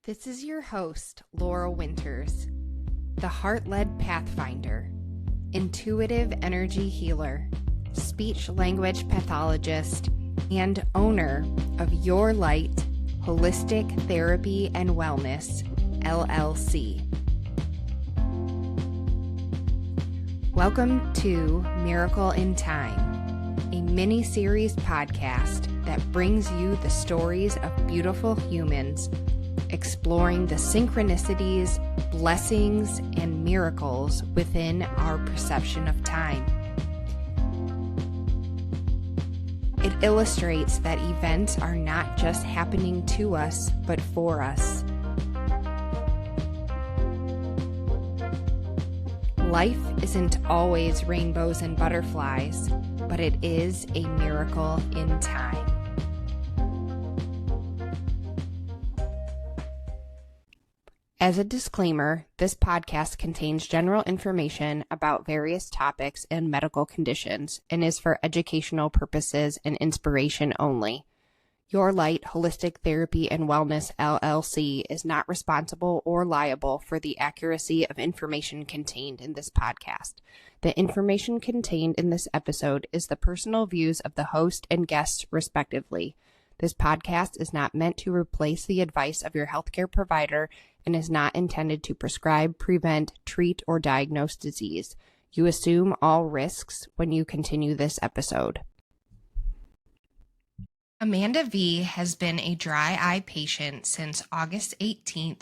This is your host, Laura Winters, the heart-led pathfinder, intuitive energy healer, speech-language pathologist, and owner of Your Light Holistic Therapy and Wellness, LLC. Welcome to Miracle in Time, a mini-series podcast that brings you the stories of beautiful humans exploring the synchronicities, blessings, and miracles within our perception of time. It illustrates that events are not just happening to us, but for us. Life isn't always rainbows and butterflies, but it is a miracle in time. As a disclaimer, this podcast contains general information about various topics and medical conditions and is for educational purposes and inspiration only. Your Light Holistic Therapy and Wellness LLC is not responsible or liable for the accuracy of information contained in this podcast. The information contained in this episode is the personal views of the host and guests respectively. This podcast is not meant to replace the advice of your healthcare provider and is not intended to prescribe, prevent, treat, or diagnose disease. You assume all risks when you continue this episode. Amanda V. has been a dry eye patient since August 18th,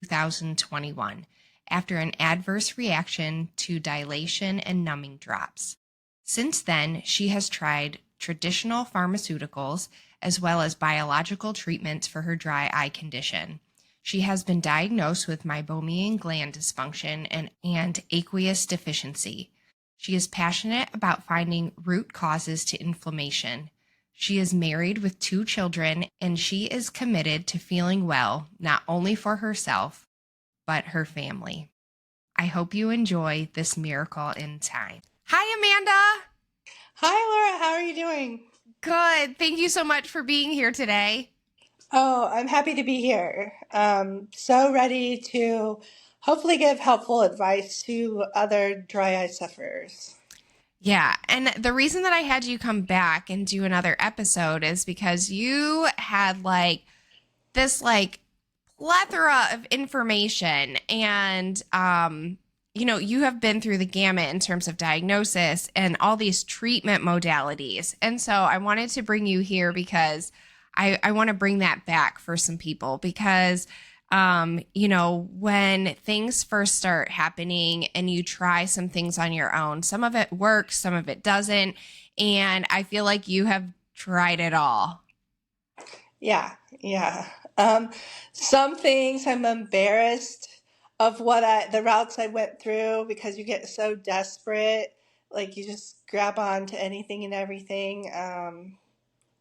2021, after an adverse reaction to dilation and numbing drops. Since then, she has tried traditional pharmaceuticals as well as biological treatments for her dry eye condition. She has been diagnosed with meibomian gland dysfunction and Aquious deficiency. She is passionate about finding root causes to inflammation. She is married with 2 children, and she is committed to feeling well, not only for herself, but her family. I hope you enjoy this miracle in time. Hi, Amanda. Hi, Laura. How are you doing? Good. Thank you so much for being here today. Oh, I'm happy to be here. So ready to hopefully give helpful advice to other dry eye sufferers. Yeah, and the reason that I had you come back and do another episode is because you had this plethora of information and you have been through the gamut in terms of diagnosis and all these treatment modalities. And so I wanted to bring you here because I want to bring that back for some people because, when things first start happening and you try some things on your own, some of it works, some of it doesn't. And I feel like you have tried it all. Yeah. Some things I'm embarrassed of the routes I went through because you get so desperate, like you just grab on to anything and everything,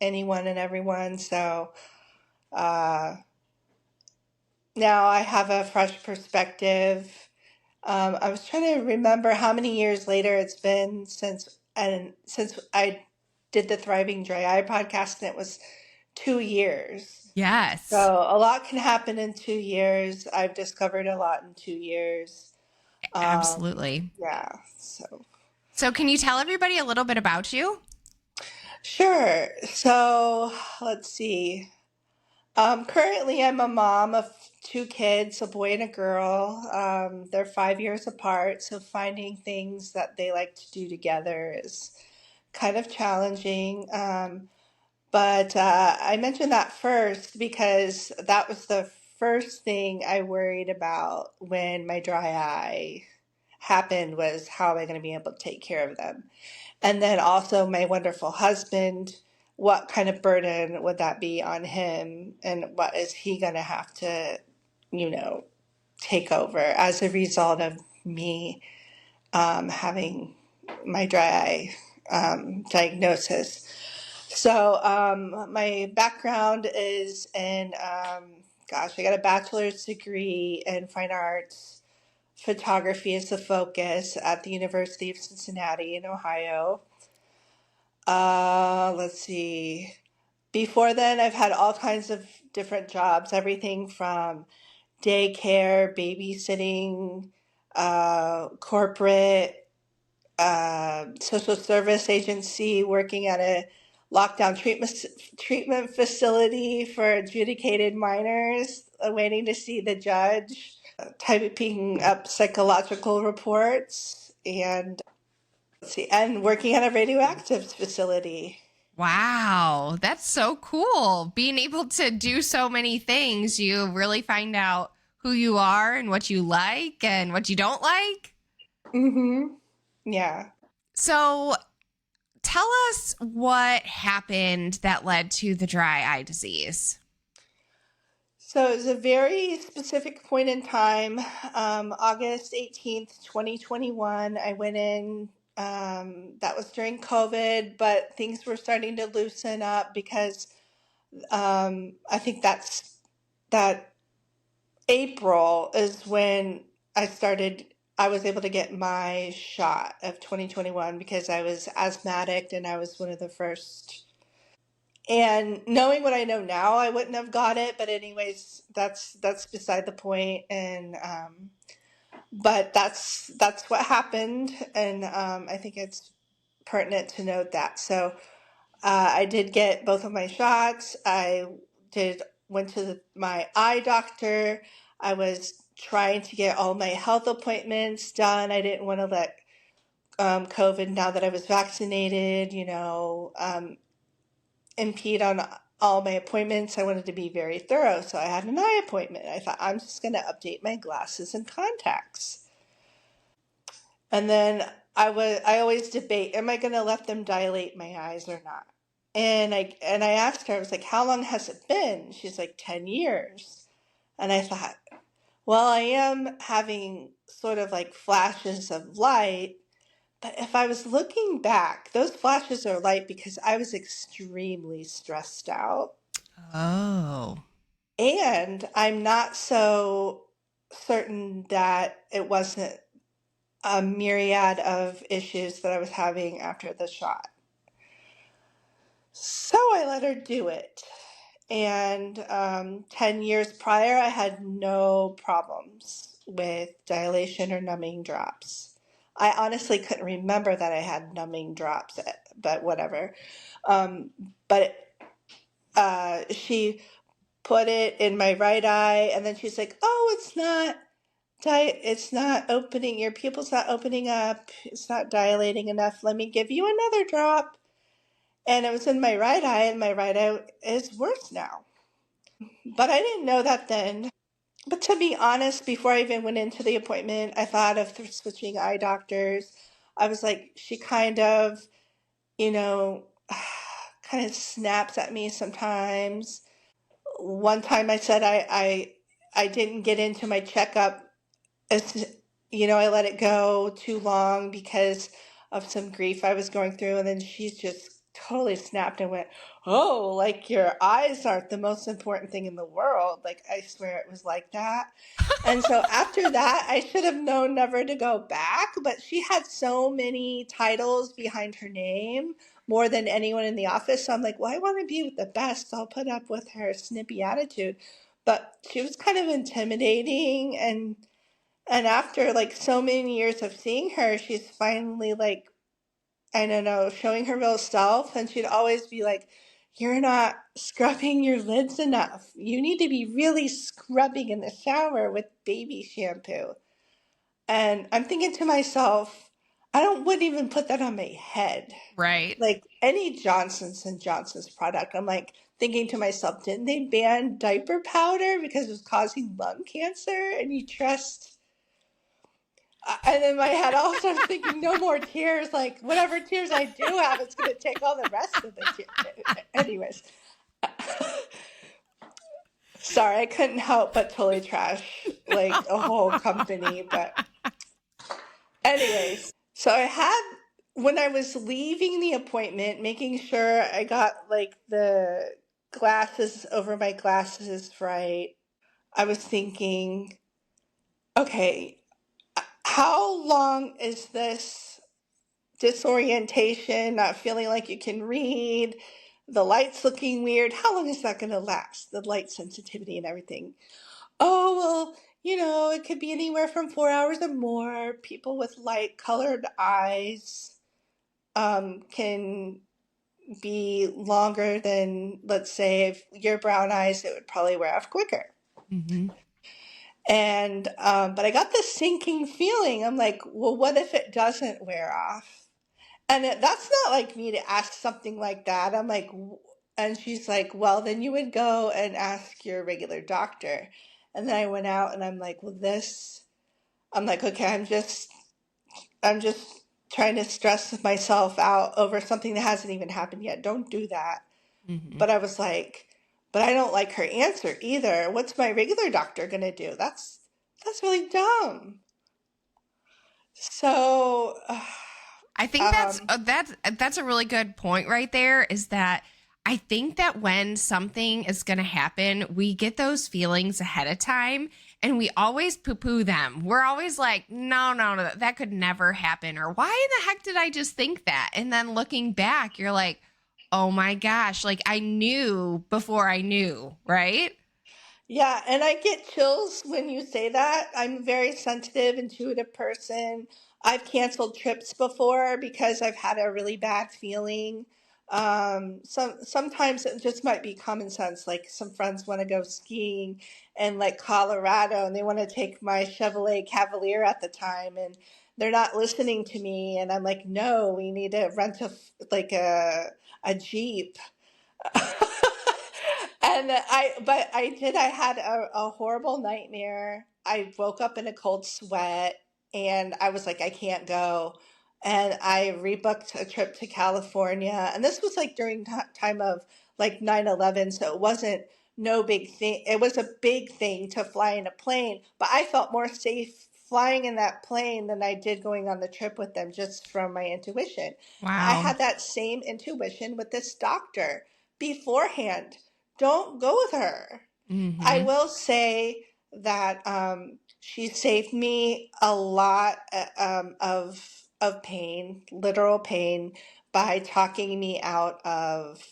anyone and everyone. So now I have a fresh perspective. I was trying to remember how many years later it's been since I did the Thriving Dry Eye podcast, and it was 2 years. Yes. So a lot can happen in 2 years. I've discovered a lot in 2 years. Absolutely. Yeah. So can you tell everybody a little bit about you? Sure. So let's see. Currently, I'm a mom of 2 kids, a boy and a girl. They're 5 years apart, so finding things that they like to do together is kind of challenging. But I mentioned that first because that was the first thing I worried about when my dry eye happened, was how am I going to be able to take care of them? And then also my wonderful husband, what kind of burden would that be on him? And what is he going to have to, take over as a result of me having my dry eye diagnosis? So my background is in, I got a bachelor's degree in fine arts. Photography is the focus at the University of Cincinnati in Ohio. Let's see. before then, I've had all kinds of different jobs, everything from daycare, babysitting, corporate, social service agency, working at a lockdown treatment facility for adjudicated minors, waiting to see the judge, typing up psychological reports, and let's see, and working at a radioactive facility. Wow, that's so cool. Being able to do so many things, you really find out who you are and what you like and what you don't like. Mm-hmm. Yeah. So, tell us what happened that led to the dry eye disease. So it was a very specific point in time, August 18th, 2021. I went in, that was during COVID, but things were starting to loosen up because I think that April is when I was able to get my shot of 2021 because I was asthmatic and I was one of the first. And knowing what I know now, I wouldn't have got it. But anyways, that's beside the point. And but that's what happened, and I think it's pertinent to note that. So I did get both of my shots. I did went to my eye doctor. I was trying to get all my health appointments done. I didn't want to let COVID, now that I was vaccinated, impede on all my appointments. I wanted to be very thorough, so I had an eye appointment. I thought I'm just going to update my glasses and contacts. And then I always debate, am I going to let them dilate my eyes or not? And I asked her, I was like, how long has it been? She's like, 10 years. And I thought, well, I am having sort of like flashes of light, but if I was looking back, those flashes are light because I was extremely stressed out. Oh, And I'm not so certain that it wasn't a myriad of issues that I was having after the shot. So I let her do it. And 10 years prior, I had no problems with dilation or numbing drops. I honestly couldn't remember that I had numbing drops, but whatever. But she put it in my right eye, and then she's like, "Oh, it's not opening. Your pupil's not opening up. It's not dilating enough. Let me give you another drop." And it was in my right eye, and my right eye is worse now. But I didn't know that then. But to be honest, before I even went into the appointment, I thought of switching eye doctors. I was like, she kind of, you know, kind of snaps at me sometimes. One time I said I didn't get into my checkup, as I let it go too long because of some grief I was going through, and then she's just totally snapped and went, "Oh, like your eyes aren't the most important thing in the world." Like, I swear it was like that. And so after that, I should have known never to go back, but she had so many titles behind her name, more than anyone in the office. So I'm like, well, I want to be with the best. So I'll put up with her snippy attitude. But she was kind of intimidating, and after like so many years of seeing her, she's finally like, I don't know, showing her real self. And she'd always be like, "You're not scrubbing your lids enough. You need to be really scrubbing in the shower with baby shampoo." And I'm thinking to myself, wouldn't even put that on my head. right. Like any Johnson's and Johnson's product. I'm like thinking to myself, didn't they ban diaper powder because it was causing lung cancer? And you trust. And in my head, also, I'm thinking, no more tears. Like, whatever tears I do have, it's going to take all the rest of the tears. Anyways, sorry, I couldn't help but totally trash like a whole company. But, anyways, so when I was leaving the appointment, making sure I got like the glasses over my glasses right, I was thinking, okay, how long is this disorientation, not feeling like you can read, The light's looking weird. How long is that going to last? The light sensitivity and everything. Oh, well, it could be anywhere from 4 hours or more. People with light colored eyes can be longer than, let's say, if your brown eyes, it would probably wear off quicker. Mm-hmm. And, but I got this sinking feeling. I'm like, well, what if it doesn't wear off? And that's not like me to ask something like that. I'm like, and she's like, well, then you would go and ask your regular doctor. And then I went out and I'm like, well, I'm like, okay, I'm just trying to stress myself out over something that hasn't even happened yet. Don't do that. Mm-hmm. But I was like, but I don't like her answer either. What's my regular doctor gonna do? That's really dumb. So, I think um, that's a really good point right there, is that I think that when something is going to happen, we get those feelings ahead of time and we always poo-poo them. We're always like, no, no, no, that could never happen. Or why in the heck did I just think that? And then looking back, you're like, oh my gosh, like I knew before I knew, right? yeah, and I get chills when you say that. I'm a very sensitive, intuitive person. I've canceled trips before because I've had a really bad feeling. Sometimes it just might be common sense. Like some friends want to go skiing in like Colorado, and they want to take my Chevrolet Cavalier at the time, and they're not listening to me. And I'm like, no, we need to rent like a Jeep. I had a horrible nightmare. I woke up in a cold sweat and I was like, I can't go. And I rebooked a trip to California. And this was like during time of like 9/11, so it wasn't no big thing. It was a big thing to fly in a plane, but I felt more safe flying in that plane than I did going on the trip with them just from my intuition. I Wow. had that same intuition with this doctor beforehand. Don't go with her. I Mm-hmm. will say that she saved me a lot of pain, literal pain, by talking me out of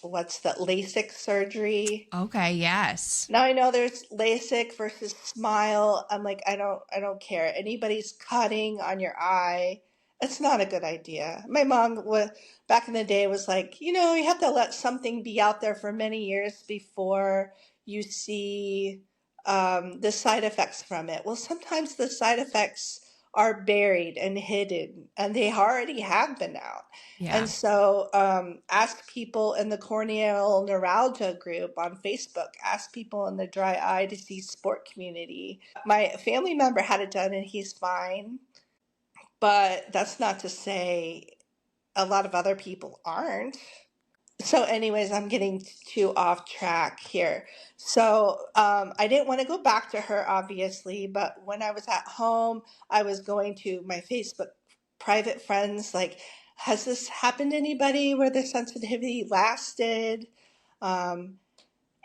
what's that LASIK surgery. Okay, yes. Now I know there's LASIK versus Smile. I'm like, I don't care. Anybody's cutting on your eye, it's not a good idea. My mom was back in the day was like, you have to let something be out there for many years before you see the side effects from it. Well, sometimes the side effects are buried and hidden, and they already have been out. Yeah. And so, ask people in the corneal neuralgia group on Facebook, ask people in the dry eye disease sport community. My family member had it done and he's fine, but that's not to say a lot of other people aren't. So, anyways, I'm getting too off track here. So, I didn't want to go back to her, obviously, but when I was at home, I was going to my Facebook private friends, like, has this happened to anybody where the sensitivity lasted? Um,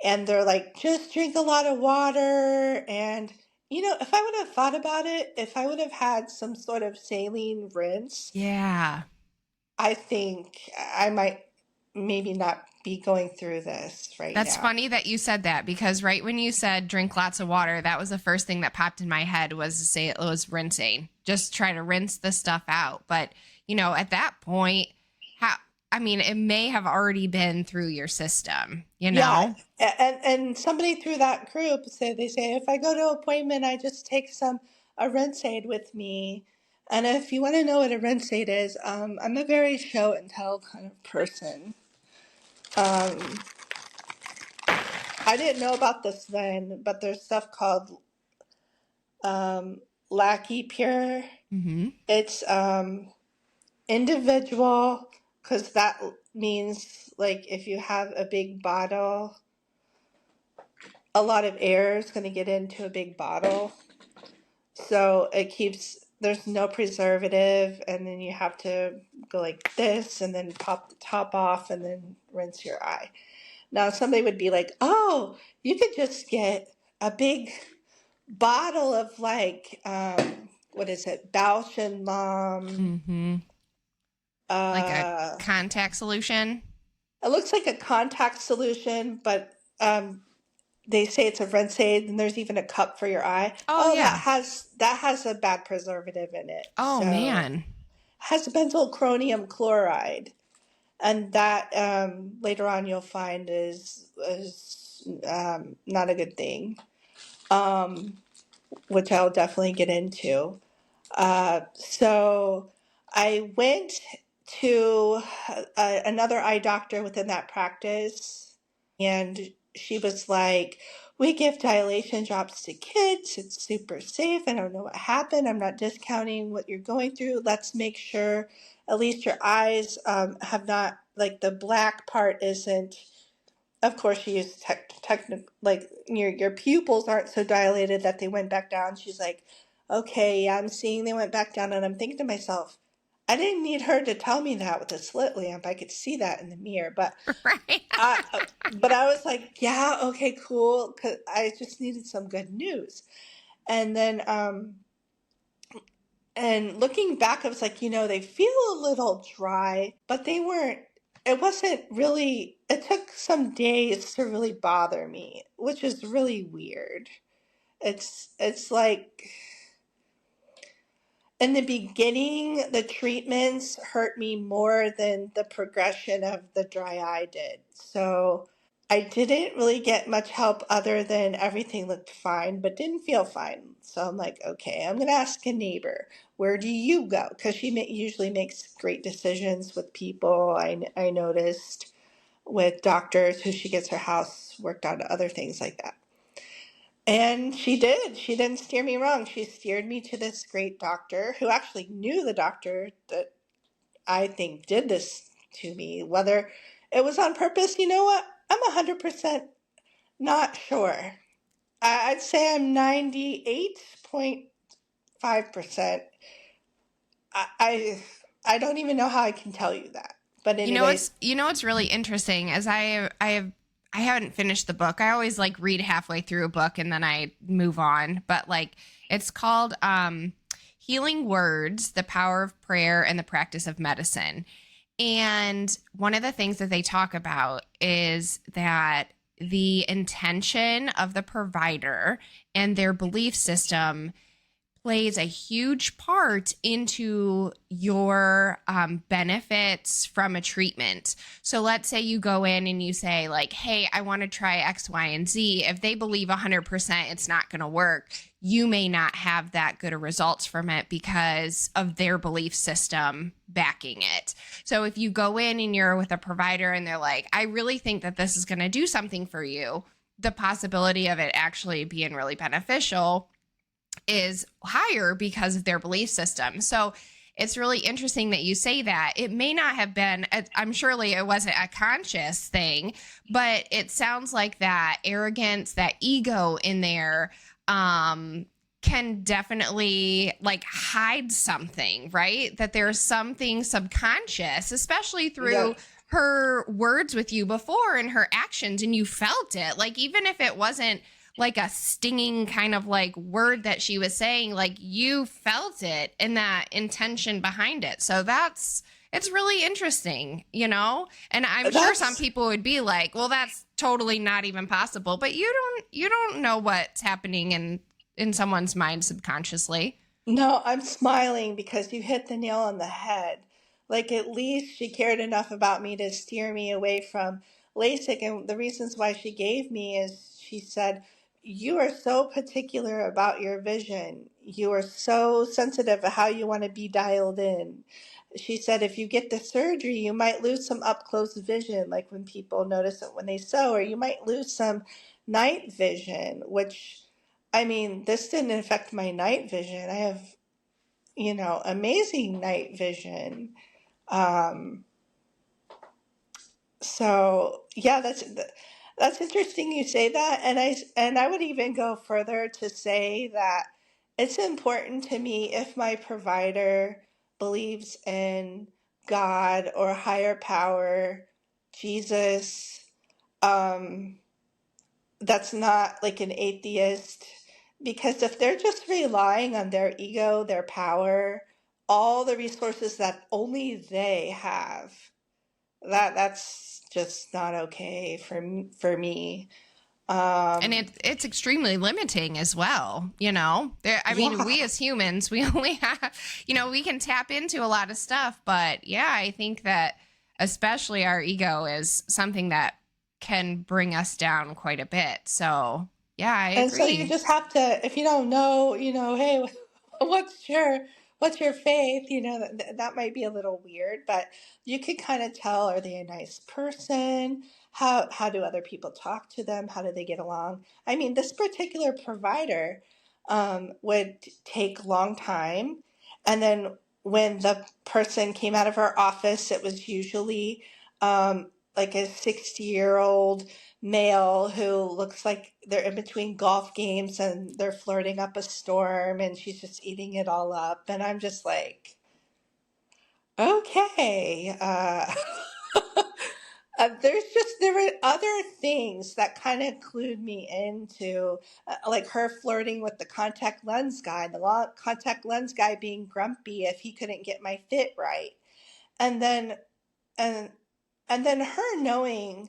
and they're like, just drink a lot of water. And, if I would have thought about it, if I would have had some sort of saline rinse, Yeah. I think I might maybe not be going through this right That's now. funny that you said that, because right when you said drink lots of water, that was the first thing that popped in my head, was to say it was rinsing. Just try to rinse the stuff out. But, at that point, how I mean, it may have already been through your system, you Yeah, know? and somebody through that group said they say if I go to an appointment, I just take a rinse aid with me. And if you want to know what a rinse aid is, I'm a very show and tell kind of person. Um, I didn't know about this then, but there's stuff called Lackey Pure. Mm-hmm. It's individual because that means like if you have a big bottle, a lot of air is going to get into a big bottle. So there's no preservative, and then you have to go like this and then pop the top off and then rinse your eye. Now, somebody would be like, oh, you could just get a big bottle of like, what is it, Bausch and Lomb. Mm-hmm. Like a Uh, contact solution. it looks like a contact solution, but they say it's a rinse aid, and there's even a cup for your eye. Oh, Oh, yeah. that has a bad preservative in it. Oh, So man. has benzyl chromium chloride, and that later on you'll find is not a good thing, um, which I'll definitely get into. So I went to another eye doctor within that practice, and she was like, "We give dilation drops to kids. It's super safe. I don't know what happened. I'm not discounting what you're going through. Let's make sure at least your eyes have not, like, the black part isn't." Of course, she used technical, like, your pupils aren't so dilated that they went back down. She's like, "Okay, yeah, I'm seeing they went back down," and I'm thinking to myself, I didn't need her to tell me that with a slit lamp. I could see that in the mirror, Right. I was like, "Yeah, okay, cool," because I just needed some good news. And then, and looking back, I was like, they feel a little dry, but they weren't, it wasn't really, it took some days to really bother me, which is really weird. It's like in the beginning, the treatments hurt me more than the progression of the dry eye did. So I didn't really get much help other than everything looked fine, but didn't feel fine. So I'm like, okay, I'm going to ask a neighbor, where do you go? Because she usually makes great decisions with people. I noticed with doctors who she gets her house worked on, other things like that. And she did. She didn't steer me wrong. She steered me to this great doctor who actually knew the doctor that I think did this to me. Whether it was on purpose, you know what? I'm 100% not sure. I'd say I'm 98.5%. I don't even know how I can tell you that. But anyways, You know what's really interesting as I haven't finished the book. I always like read halfway through a book and then I move on. But like it's called Healing Words: The Power of Prayer and the Practice of Medicine. And one of the things that they talk about is that the intention of the provider and their belief system plays a huge part into your benefits from a treatment. So let's say you go in and you say like, hey, I want to try X, Y, and Z. If they believe 100% it's not going to work, you may not have that good of results from it because of their belief system backing it. So if you go in and you're with a provider and they're like, I really think that this is going to do something for you, the possibility of it actually being really beneficial is higher because of their belief system. So it's really interesting that you say that. It may not have been, I'm surely it wasn't a conscious thing, but it sounds like that arrogance, that ego in there can definitely like hide something, right? That there's something subconscious, especially yeah, through her words with you before and her actions, and you felt it. Like, even if it wasn't like a stinging kind of like word that she was saying, like you felt it and that intention behind it. So it's really interesting, you know? And I'm sure some that's people would be like, well, that's totally not even possible, but you don't know what's happening in someone's mind subconsciously. No, I'm smiling because you hit the nail on the head. Like, at least she cared enough about me to steer me away from LASIK. And the reasons why she gave me is she said, "You are so particular about your vision. You are so sensitive of how you want to be dialed in." She said, "If you get the surgery, you might lose some up close vision, like when people notice it when they sew, or you might lose some night vision," which, I mean, this didn't affect my night vision. I have, amazing night vision. Um, so yeah, that's interesting you say that, and I would even go further to say that it's important to me if my provider believes in God or higher power, Jesus. Um, that's not like an atheist, because if they're just relying on their ego, their power, all the resources that only they have, that's just not okay for me. And Um, it's extremely limiting as well, you know. I mean, yeah. we as humans, we only have, we can tap into a lot of stuff, but yeah, I think that especially our ego is something that can bring us down quite a bit. So, yeah, I And so you agree. just have to, if you don't know, hey, what's your faith? That might be a little weird, but you can kind of tell, are they a nice person? How do other people talk to them? How do they get along? I mean, this particular provider would take long time, and then when the person came out of her office, it was usually like a 60-year-old male who looks like they're in between golf games and they're flirting up a storm and she's just eating it all up. And I'm just like, okay. There were other things that kind of clued me into, like her flirting with the contact lens guy, contact lens guy being grumpy if he couldn't get my fit right. And then, and, and then her knowing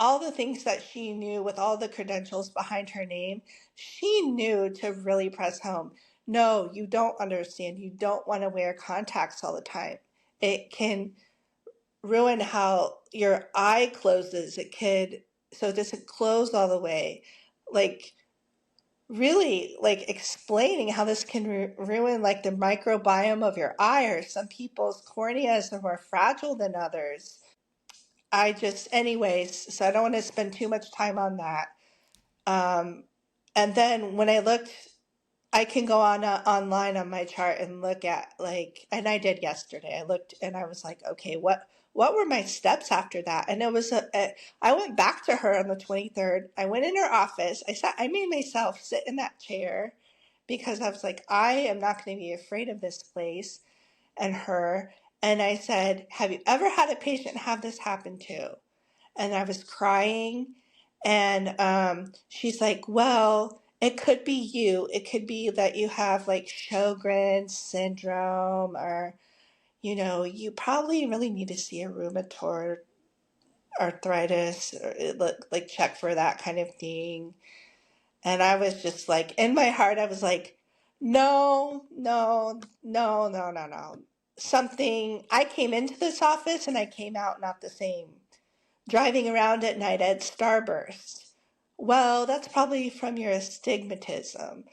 all the things that she knew with all the credentials behind her name, she knew to really press home. No, you don't understand. You don't want to wear contacts all the time. It can ruin how your eye closes. So it doesn't close all the way. Like, really, like explaining how this can ruin like the microbiome of your eye, or some people's corneas are more fragile than others. Anyways, so I don't want to spend too much time on that. Um, and then when I looked, I can go on online on my chart and look at like, and I did yesterday. I looked and I was like, okay, what were my steps after that? And it was I went back to her on the 23rd. I went in her office. I made myself sit in that chair because I was like, I am not going to be afraid of this place and her. And I said, have you ever had a patient have this happen to? And I was crying. And she's like, well, it could be you. It could be that you have like Sjogren's syndrome, or, you probably really need to see a rheumatoid arthritis, or like check for that kind of thing. And I was just like, in my heart, I was like, no, no, no, no, no, no. I came into this office and I came out not the same. Driving around at night at starburst. Well, that's probably from your astigmatism.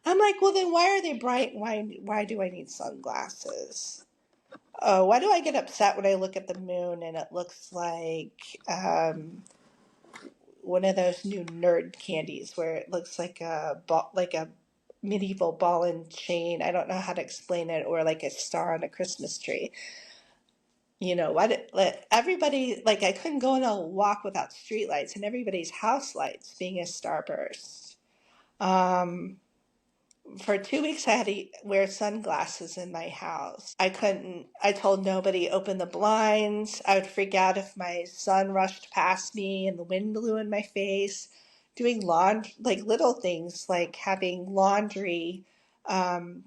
I'm like, well, then why are they bright? Why do I need sunglasses? Oh, why do I get upset when I look at the moon and it looks like one of those new nerd candies where it looks like like a medieval ball and chain. I don't know how to explain it, or like a star on a Christmas tree. Like everybody, like I couldn't go on a walk without streetlights and everybody's house lights being a starburst. Um, for 2 weeks, I had to wear sunglasses in my house. I told nobody open the blinds. I would freak out if my son rushed past me and the wind blew in my face. Doing laundry, like little things like having laundry, um,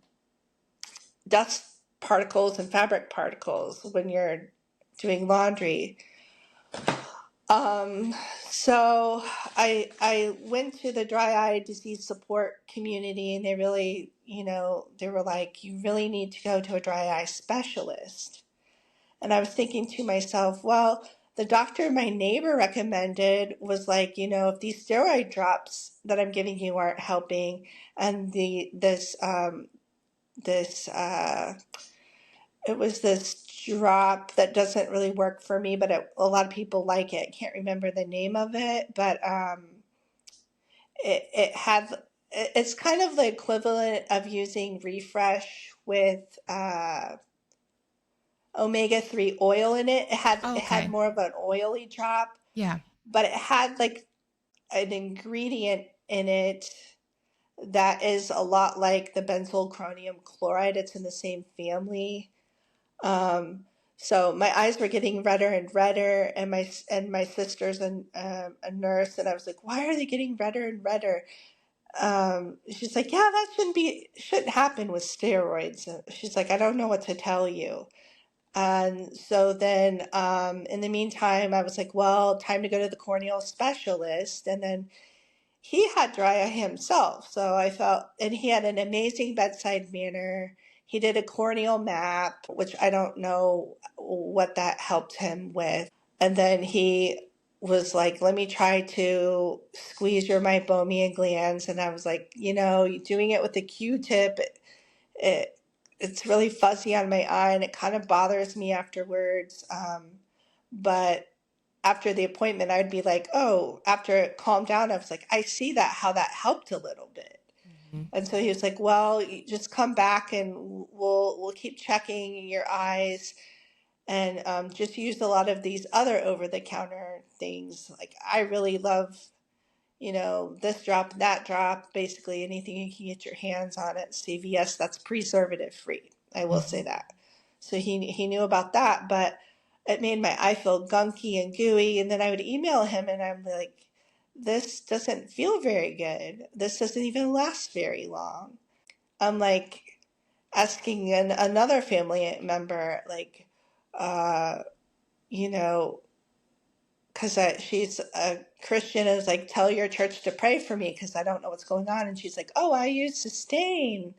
dust particles and fabric particles when you're doing laundry. Um, so I went to the dry eye disease support community, and they were like, you really need to go to a dry eye specialist. And I was thinking to myself, well, the doctor my neighbor recommended was like, if these steroid drops that I'm giving you aren't helping, and this it was this drop that doesn't really work for me, but a lot of people like it. I can't remember the name of it, but it's kind of the equivalent of using Refresh with omega-3 oil in it. It had Okay. more of an oily drop, Yeah. but it had like an ingredient in it that is a lot like the benzoyl chromium chloride. It's in the same family. Um, so my eyes were getting redder and redder, and my sister's a nurse, and I was like, why are they getting redder and redder? She's like, yeah, that shouldn't happen with steroids. And she's like, I don't know what to tell you. And so then in the meantime, I was like, well, time to go to the corneal specialist. And then he had dry eye himself. So I felt, and he had an amazing bedside manner. He did a corneal map, which I don't know what that helped him with. And then he was like, let me try to squeeze your meibomian glands. And I was like, doing it with a Q-tip, it it's really fuzzy on my eye and it kind of bothers me afterwards. But after the appointment, I'd be like, oh, after it calmed down, I was like, I see that how that helped a little bit. Mhm. And so he was like, well, you just come back and we'll keep checking your eyes and just use a lot of these other over the counter things. Like I really love this drop, that drop, basically anything you can get your hands on at CVS that's preservative free. I will say Mhm. that. So he knew about that, but it made my eye feel gunky and gooey. And then I would email him and I'm like, this doesn't feel very good. This doesn't even last very long. I'm like asking another family member, like, uh, you know, because she's a Christian and was like, tell your church to pray for me because I don't know what's going on. And she's like, oh, I use sustain.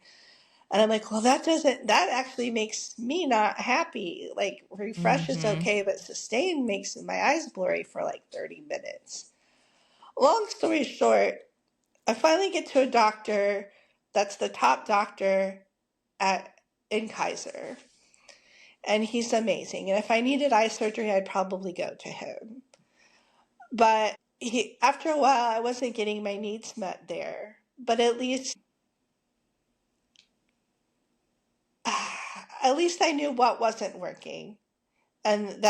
And I'm like, well, that actually makes me not happy. Like, refresh is Mhm. okay, but sustain makes my eyes blurry for like 30 minutes. Long story short, I finally get to a doctor that's the top doctor at in Kaiser. And he's amazing. And if I needed eye surgery, I'd probably go to him. But after a while, I wasn't getting my needs met there. But at least I knew what wasn't working, and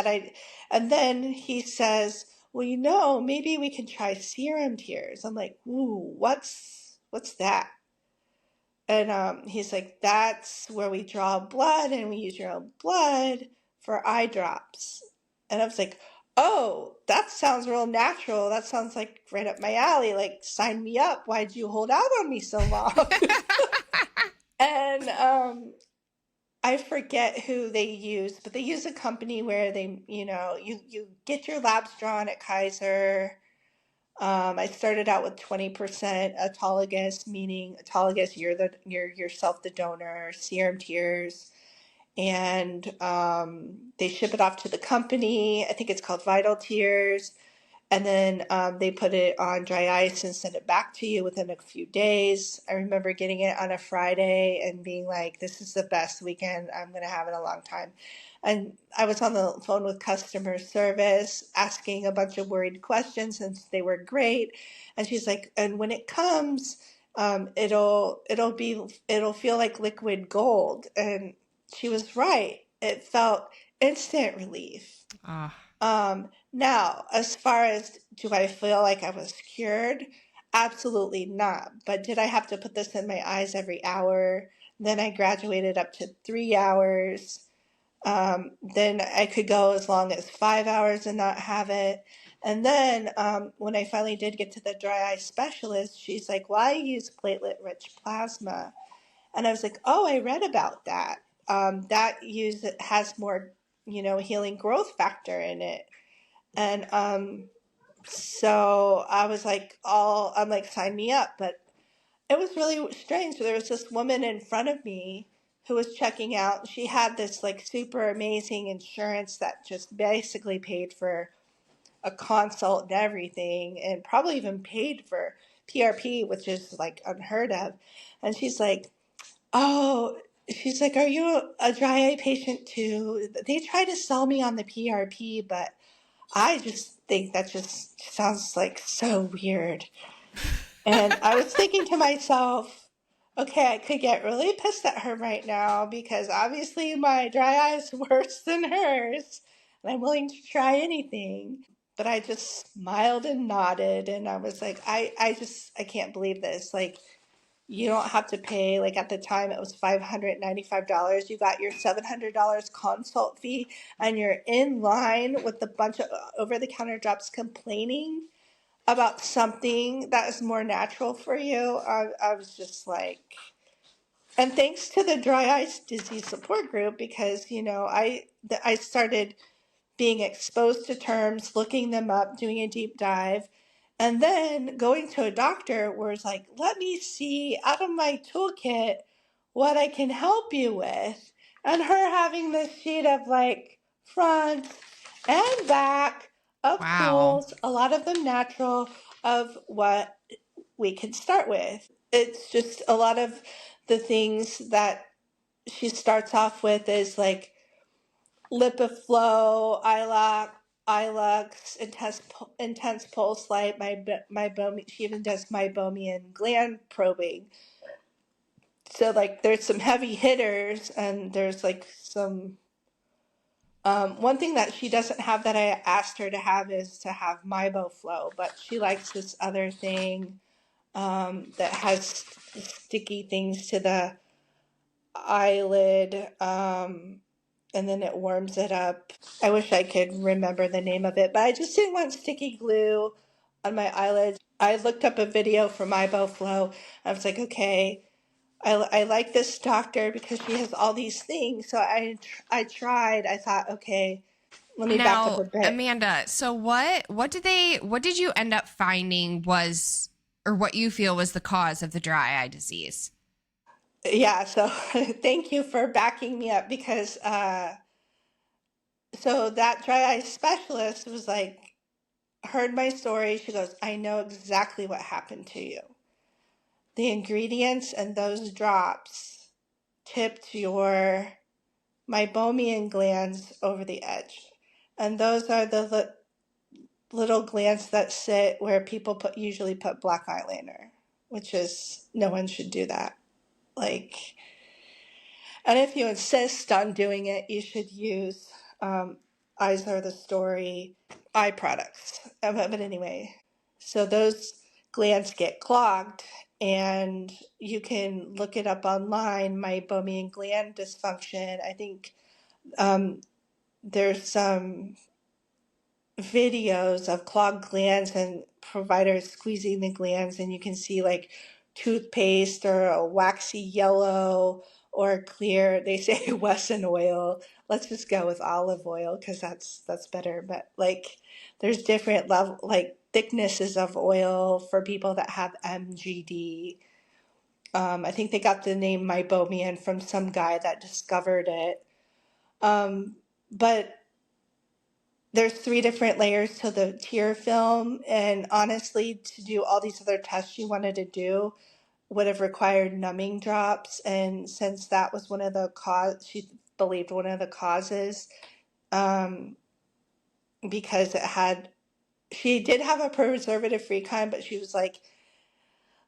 and then he says, "Well, maybe we can try serum tears." I'm like, "Ooh, what's that?" And he's like, "That's where we draw blood and we use your own blood for eye drops." And I was like, "Oh, that sounds real natural. That sounds like right up my alley. Like, sign me up. Why'd you hold out on me so long?" And I forget who they use, but they use a company where you get your labs drawn at Kaiser. I started out with 20% autologous, meaning autologous, you're yourself the donor, serum tears, and they ship it off to the company. I think it's called Vital Tears. And then they put it on dry ice and send it back to you within a few days. I remember getting it on a Friday and being like, this is the best weekend I'm going to have in a long time. And I was on the phone with customer service asking a bunch of worried questions, and they were great. And she's like, and when it comes, it'll feel like liquid gold. And she was right. It felt instant relief. Ah. Now, as far as do I feel like I was cured? Absolutely not. But did I have to put this in my eyes every hour? Then I graduated up to 3 hours. Then I could go as long as 5 hours and not have it. And then when I finally did get to the dry eye specialist, she's like, well, I use platelet rich plasma. And I was like, oh, I read about that. Has more, healing growth factor in it. And so I was like, I'm like, sign me up. But it was really strange. There was this woman in front of me who was checking out. She had this like super amazing insurance that just basically paid for a consult and everything, and probably even paid for PRP, which is like unheard of. And she's like, are you a dry eye patient too? They try to sell me on the PRP, but I just think that just sounds like so weird. And I was thinking to myself, okay, I could get really pissed at her right now because obviously my dry eye is worse than hers, and I'm willing to try anything. But I just smiled and nodded, and I was like, I can't believe this. Like, you don't have to pay, like at the time it was $595. You got your $700 consult fee, and you're in line with a bunch of over the counter drops complaining about something that is more natural for you. I was just like, And thanks to the dry eye disease support group, because I started being exposed to terms, looking them up, doing a deep dive, and then going to a doctor where it's like, let me see out of my toolkit what I can help you with. And her having this sheet of like front and back of Wow. tools, a lot of them natural, of what we can start with. It's just a lot of the things that she starts off with is like LipiFlow, Ilux, intense pulse light, she even does meibomian gland probing. So like there's some heavy hitters and there's like some one thing that she doesn't have that I asked her to have is to have MeiboFlow, but she likes this other thing that has sticky things to the eyelid, and then it warms it up. I wish I could remember the name of it, but I just didn't want sticky glue on my eyelids. I looked up a video for MeiboFlow. I was like, okay, I like this doctor because she has all these things. So I tried. I thought, okay, let me back up Now, a bit. Amanda, so what did you end up finding was, or what you feel was the cause of the dry eye disease? Yeah, so thank you for backing me up because so that dry eye specialist was like, heard my story. She goes, I know exactly what happened to you. The ingredients and those drops tipped your meibomian glands over the edge. And those are the little glands that sit where people usually put black eyeliner, which is no one should do that. Like, and if you insist on doing it, you should use Eyes Are the Story eye products. But anyway, so those glands get clogged, and you can look it up online, meibomian gland dysfunction. I think there's some videos of clogged glands and providers squeezing the glands, and you can see like toothpaste or a waxy yellow or clear. They say Wesson oil. Let's just go with olive oil because that's better. But like, there's different level, like thicknesses of oil for people that have MGD. I think they got the name meibomian from some guy that discovered it. But there's three different layers to the tear film, and honestly, to do all these other tests she wanted to do would have required numbing drops, and since that was one of the she believed one of the causes, um, because she did have a preservative-free kind, but she was like,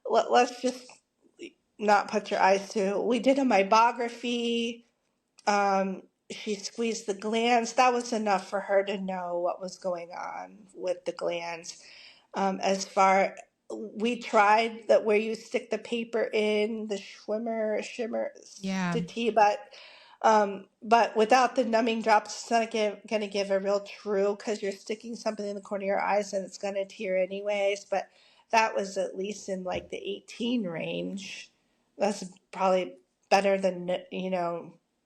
let's just not put your eyes to. We did a meibography. She squeezed the glands. That was enough for her to know what was going on with the glands. As far we tried that where you stick the paper in the shimmer Yeah. the tea, but without the numbing drops, it's not going to give a real true because you're sticking something in the corner of your eyes and it's going to tear anyways. But that was at least in like the 18 range. That's probably better than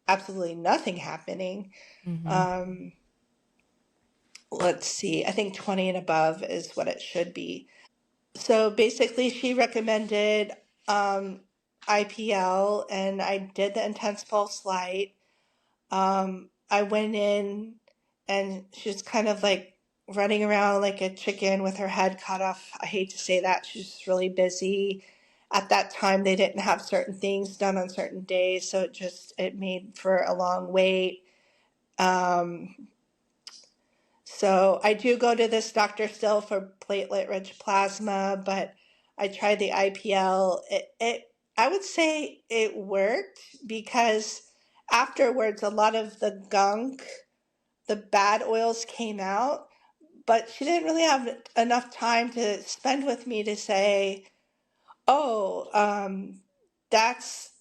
absolutely nothing happening. Mm-hmm. Um, let's see, I think 20 and above is what it should be. So basically, she recommended um, IPL, and I did the intense pulse light. I went in, and she was kind of like running around like a chicken with her head cut off. I hate to say that. She's just really busy. At that time, they didn't have certain things done on certain days, so it made for a long wait. Um, so I do go to this doctor still for platelet-rich plasma, but I tried the IPL. I would say it worked because afterwards a lot of the gunk, the bad oils came out, but she didn't really have enough time to spend with me to say, oh, that's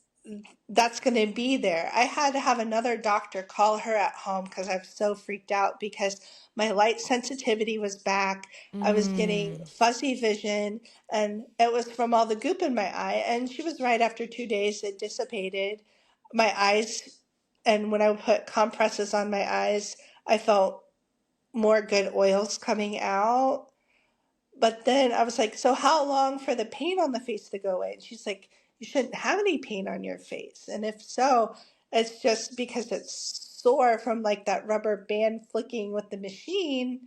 that's going to be there. I had to have another doctor call her at home because I was so freaked out because my light sensitivity was back. I was getting Mm. fuzzy vision, and it was from all the goop in my eye. And she was right. After 2 days, it dissipated. My eyes, and when I put compresses on my eyes, I felt more good oils coming out. But then I was like, so how long for the pain on the face to go away? And she's like, you shouldn't have any pain on your face. And if so, it's just because it's sore from like that rubber band flicking with the machine.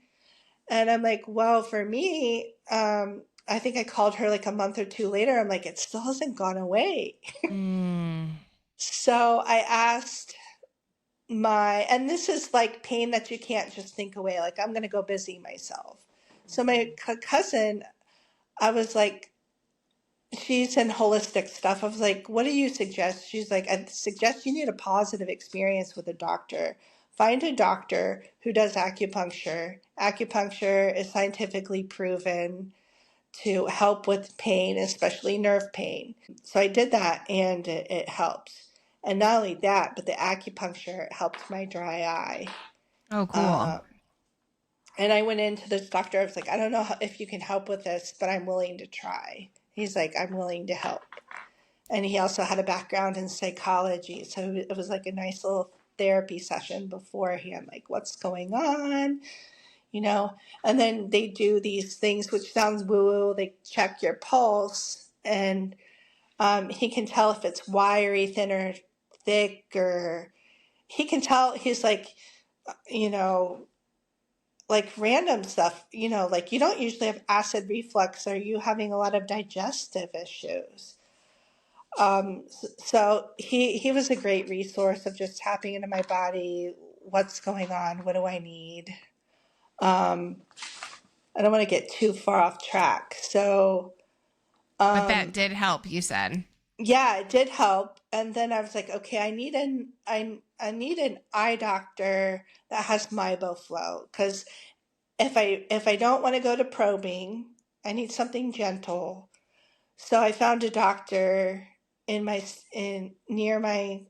And I'm like, well, for me, I think I called her like a month or two later. I'm like, it still hasn't gone away. Mm. So I asked and this is like pain that you can't just think away. Like, I'm going to go busy myself. So my cousin, I was like, she's in holistic stuff. I was like, what do you suggest? She's like, I suggest you need a positive experience with a doctor. Find a doctor who does acupuncture. Acupuncture is scientifically proven to help with pain, especially nerve pain. So I did that and it helps. And not only that, but the acupuncture helped my dry eye. Oh, cool. Uh, and I went into this doctor. I was like, I don't know if you can help with this, but I'm willing to try. He's like, I'm willing to help. And he also had a background in psychology. So it was like a nice little therapy session beforehand, like what's going on, you know? And then they do these things, which sounds woo woo. They check your pulse, and he can tell if it's wiry, thin, or thick, or he can tell. He's like, you know, like random stuff, like you don't usually have acid reflux. Are you having a lot of digestive issues? So he was a great resource of just tapping into my body. What's going on? What do I need? Um, I don't want to get too far off track. So, But that um, did help, you said. yeah, it did help. And then I was like, okay, I need an eye doctor that has MiboFlow, because if I don't want to go to probing, I need something gentle. So I found a doctor in near my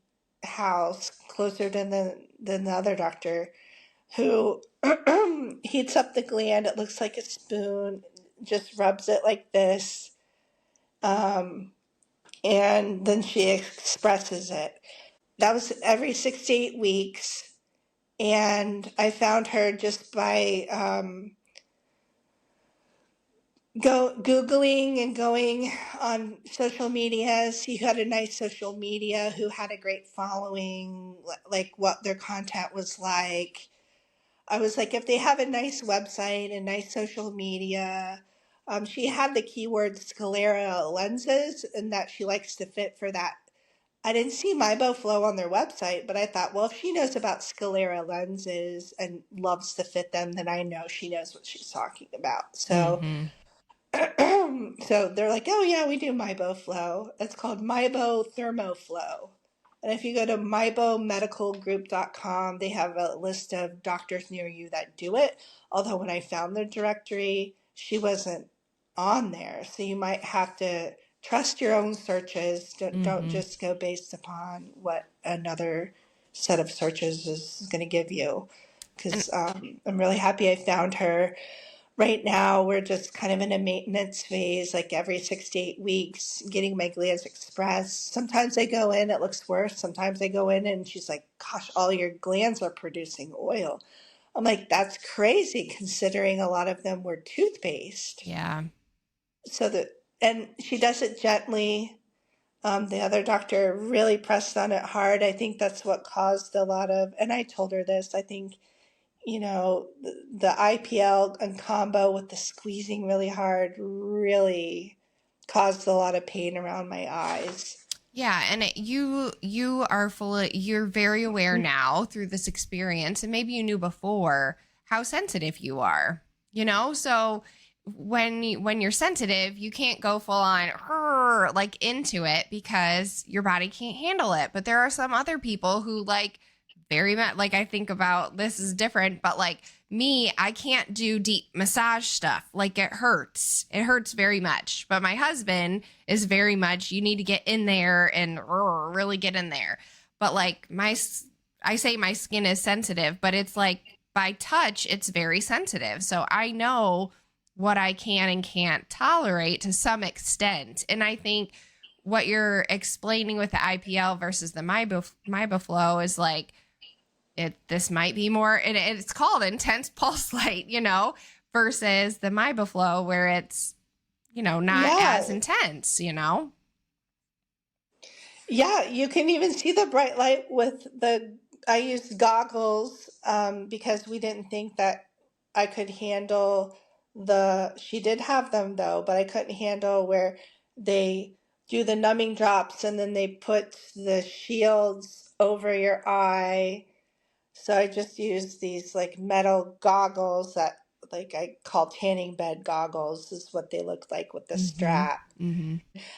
house, closer than the other doctor, who heats up the gland. It looks like a spoon, just rubs it like this, um, and then she expresses it. That was every 6 to 8 weeks, and I found her just by go googling and going on social media, see who had a nice social media, who had a great following, like what their content was like. I was like, if they have a nice website and nice social media. She had the keyword sclera lenses, and that she likes to fit for that. I didn't see MiboFlow on their website, but I thought, well, if she knows about sclera lenses and loves to fit them, then I know she knows what she's talking about. So Mm-hmm. so they're like, oh yeah, we do MiboFlow. It's called Mibo Thermoflow. And if you go to mybomedicalgroup.com, they have a list of doctors near you that do it. Although when I found the directory, she wasn't on there. So you might have to trust your own searches. Don't Mm-hmm. just go based upon what another set of searches is going to give you. And Because I'm really happy I found her. Right now, we're just kind of in a maintenance phase, like every 6 to 8 weeks, getting my glands expressed. Sometimes I go in, it looks worse. Sometimes I go in and she's like, gosh, all your glands are producing oil. I'm like, that's crazy considering a lot of them were tooth-based. yeah. And she does it gently. The other doctor really pressed on it hard. I think that's what caused a lot of, and I told her this, I think the IPL and combo with the squeezing really hard really caused a lot of pain around my eyes. Yeah, and you're very aware now through this experience, and maybe you knew before how sensitive you are. So when you're sensitive, you can't go full on like into it because your body can't handle it. But there are some other people who like very much like I think about this is different, but like me, I can't do deep massage stuff. Like it hurts. It hurts very much. But my husband is very much, you need to get in there and really get in there. But like I say my skin is sensitive, but it's like by touch, it's very sensitive. So I know what I can and can't tolerate to some extent. And I think what you're explaining with the IPL versus the MiboFlow is like, this might be more, and it's called intense pulse light, versus the MiboFlow where it's, not as Yeah. intense. Yeah, you can even see the bright light with I used goggles because we didn't think that I could handle she did have them though, but I couldn't handle where they do the numbing drops and then they put the shields over your eye. So I just used these like metal goggles that like I call tanning bed goggles is what they look like with the Mm-hmm. strap. Mm-hmm.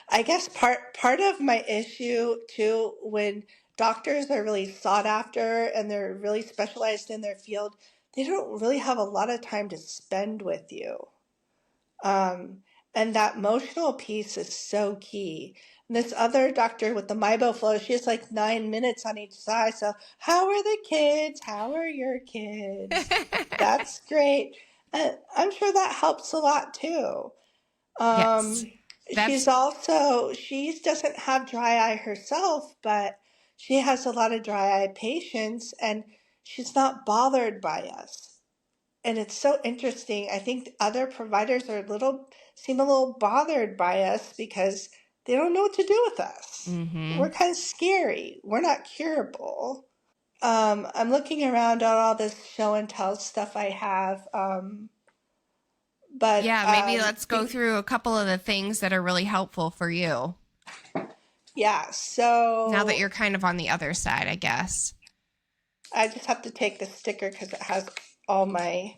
I guess part of my issue too, when doctors are really sought after and they're really specialized in their field, they don't really have a lot of time to spend with you. Um, and that emotional piece is so key. And this other doctor with the MiboFlow, she has like 9 minutes on each side. So, how are the kids? How are your kids? That's great. And I'm sure that helps a lot too. Yes. She's That's also, she doesn't have dry eye herself, but she has a lot of dry eye patients and she's not bothered by us. And it's so interesting. I think other providers are seem a little bothered by us because they don't know what to do with us. mm-hmm. We're kind of scary. We're not curable. I'm looking around at all this show and tell stuff I have. But Yeah, maybe let's go through a couple of the things that are really helpful for you yeah, now that so you're kind of on the other side, I guess. I just have to take the sticker because it has all my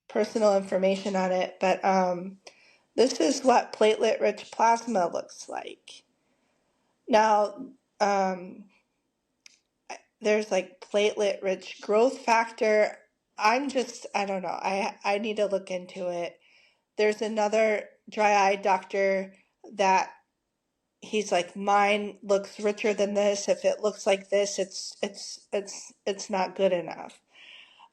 personal information on it. But this is what platelet-rich plasma looks like. Now, um, there's like platelet-rich growth factor. I don't know. I need to look into it. There's another dry eye doctor that he's like, mine looks richer than this. If it looks like this, it's not good enough.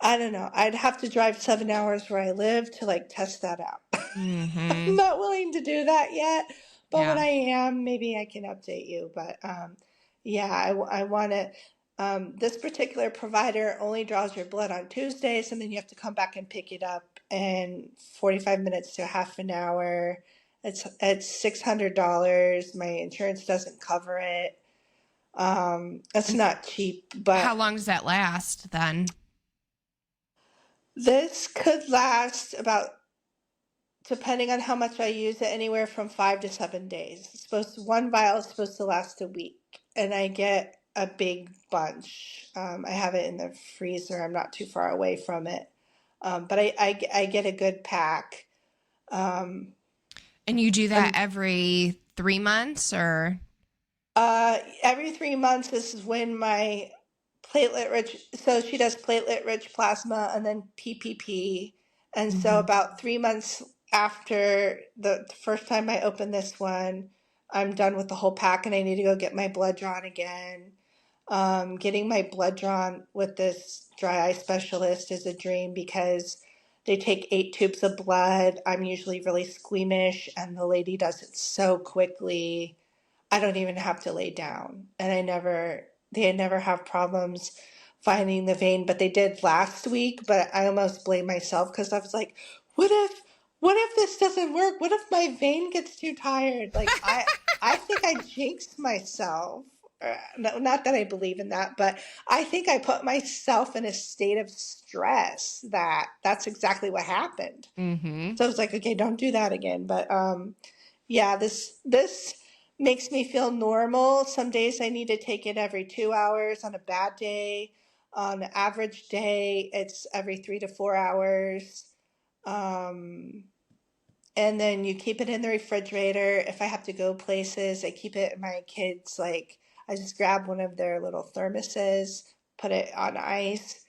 I don't know. I'd have to drive 7 hours where I live to like test that out. I'm Mm-hmm. not willing to do that yet, but when Yeah. I am, maybe I can update you. But yeah, I want to. This particular provider only draws your blood on Tuesdays, and then you have to come back and pick it up in 45 minutes to half an hour. It's $600. My insurance doesn't cover it. It's And not cheap, how but long does that last then? this could last about, depending on how much I use it, anywhere from 5 to 7 days. One vial is supposed to last a week, and I get a big bunch. I have it in the freezer. I'm not too far away from it, but I get a good pack. Um, And you do that and every 3 months or? every 3 months, this is when my platelet rich, so she does platelet rich plasma and then PPP. And so Mm-hmm. about 3 months after the first time I open this one, I'm done with the whole pack and I need to go get my blood drawn again. Getting my blood drawn with this dry eye specialist is a dream because they take 8 tubes of blood. I'm usually really squeamish, and the lady does it so quickly. I don't even have to lay down. And they never have problems finding the vein, but they did last week. But I almost blame myself because I was like, what if, what if this doesn't work? What if my vein gets too tired? I think I jinxed myself. No, not that I believe in that, but I think I put myself in a state of stress that's exactly what happened. Mm-hmm. So I was like, okay, don't do that again. But yeah, this makes me feel normal. Some days I need to take it every 2 hours on a bad day. On an average day, it's every 3 to 4 hours. Um, and then you keep it in the refrigerator. If I have to go places, I keep it in my kids' like I just grab one of their little thermoses, put it on ice.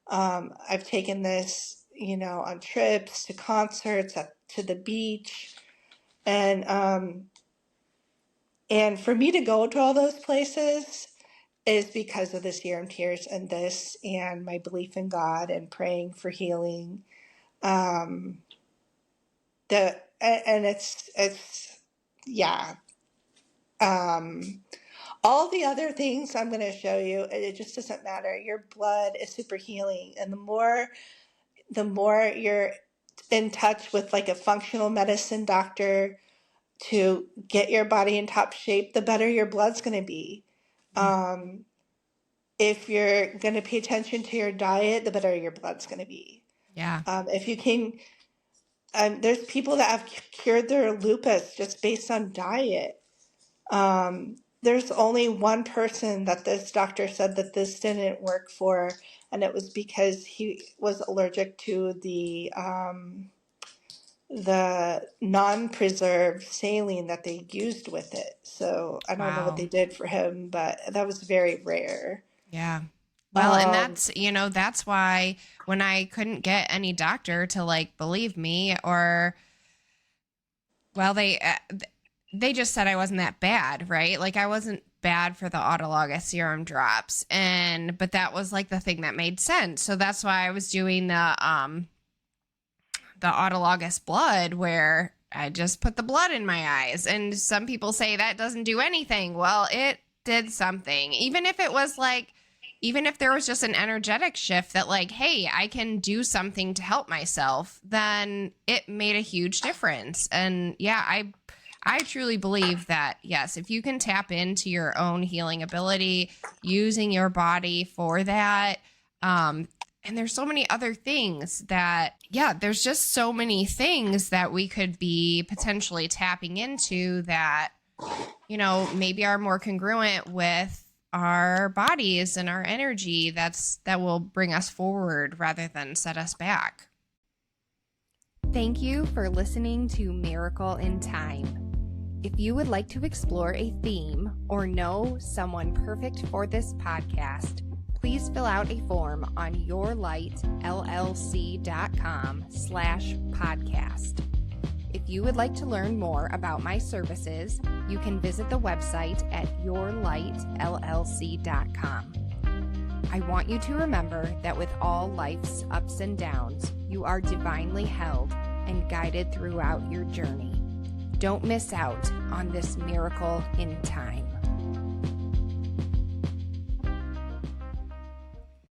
I've taken this, on trips, to concerts, to the beach. And for me to go to all those places is because of the serum tears and this, and my belief in God and praying for healing. Um, and it's yeah. All the other things I'm going to show you, it just doesn't matter. Your blood is super healing, and the more you're in touch with like a functional medicine doctor to get your body in top shape, the better your blood's going to be. Um, if you're going to pay attention to your diet, the better your blood's going to be. Yeah. If you can, there's people that have cured their lupus just based on diet. There's only one person that this doctor said that this didn't work for, and it was because he was allergic to the non-preserved saline that they used with it. So I don't know what Wow. they did for him, but that was very rare. Yeah. Well, and that's why when I couldn't get any doctor to like believe me, or, well, they just said I wasn't that bad, right? Like I wasn't bad for the autologous serum drops, but that was like the thing that made sense. So that's why I was doing the autologous blood, where I just put the blood in my eyes. And some people say that doesn't do anything. Well, it did something. Even if there was just an energetic shift that like, hey, I can do something to help myself, then it made a huge difference. And yeah, I truly believe that, yes, if you can tap into your own healing ability, using your body for that, and there's so many other things there's just so many things that we could be potentially tapping into that, maybe are more congruent with our bodies and our energy that will bring us forward rather than set us back. Thank you for listening to Miracle in Time. If you would like to explore a theme or know someone perfect for this podcast, please fill out a form on yourlightllc.com/podcast. If you would like to learn more about my services, you can visit the website at yourlightllc.com. I want you to remember that with all life's ups and downs, you are divinely held and guided throughout your journey. Don't miss out on this miracle in time.